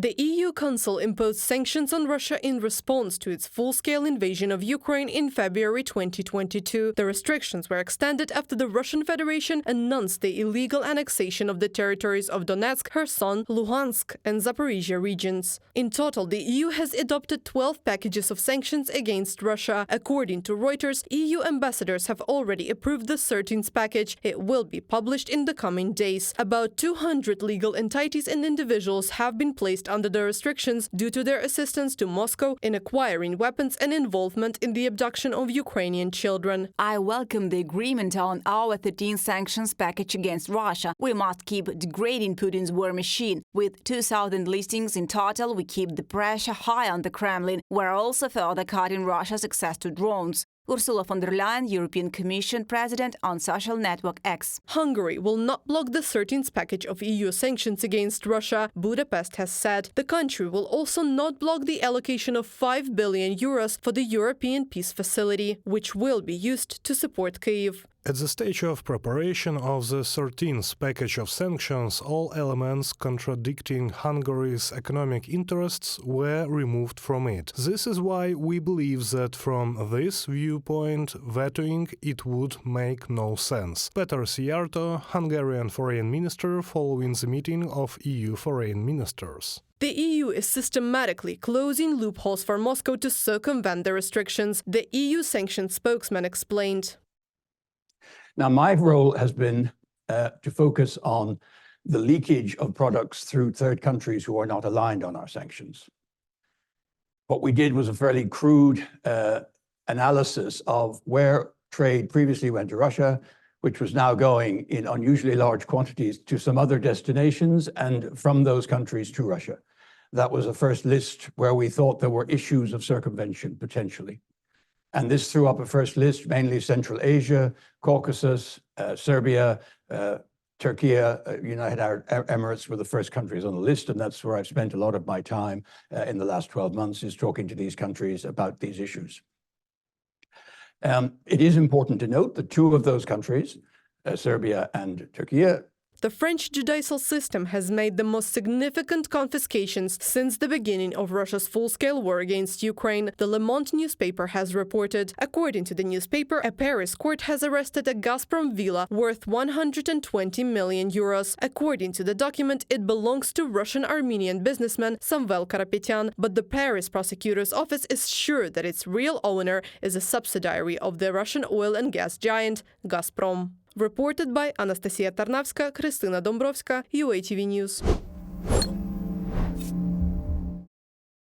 The EU Council imposed sanctions on Russia in response to its full-scale invasion of Ukraine in February 2022. The restrictions were extended after the Russian Federation announced the illegal annexation of the territories of Donetsk, Kherson, Luhansk and Zaporizhia regions. In total, the EU has adopted 12 packages of sanctions against Russia. According to Reuters, EU ambassadors have already approved the 13th package. It will be published in the coming days. About 200 legal entities and individuals have been placed under the restrictions due to their assistance to Moscow in acquiring weapons and involvement in the abduction of Ukrainian children. I welcome the agreement on our 13th sanctions package against Russia. We must keep degrading Putin's war machine. With 2,000 listings in total, we keep the pressure high on the Kremlin. We're also further cutting Russia's access to drones. Ursula von der Leyen, European Commission President, on social network X. Hungary will not block the 13th package of EU sanctions against Russia, Budapest has said. The country will also not block the allocation of €5 billion for the European Peace Facility, which will be used to support Kyiv. At the stage of preparation of the 13th package of sanctions, all elements contradicting Hungary's economic interests were removed from it. This is why we believe that from this viewpoint, vetoing it would make no sense. Peter Szijjártó, Hungarian foreign minister, following the meeting of EU foreign ministers. The EU is systematically closing loopholes for Moscow to circumvent the restrictions, the EU sanctions spokesman explained. Now, my role has been to focus on the leakage of products through third countries who are not aligned on our sanctions. What we did was a fairly crude analysis of where trade previously went to Russia, which was now going in unusually large quantities to some other destinations and from those countries to Russia. That was a first list where we thought there were issues of circumvention potentially. And this threw up a first list, mainly Central Asia, Caucasus, Serbia, Turkey, United Arab Emirates were the first countries on the list, and that's where I've spent a lot of my time in the last 12 months, is talking to these countries about these issues. It is important to note that two of those countries, Serbia and Turkey, the French judicial system has made the most significant confiscations since the beginning of Russia's full-scale war against Ukraine, the Le Monde newspaper has reported. According to the newspaper, a Paris court has arrested a Gazprom villa worth €120 million. According to the document, it belongs to Russian-Armenian businessman Samvel Karapetyan, but the Paris prosecutor's office is sure that its real owner is a subsidiary of the Russian oil and gas giant Gazprom. Reported by Anastasia Tarnavska, Krystyna Dombrovska, UATV News.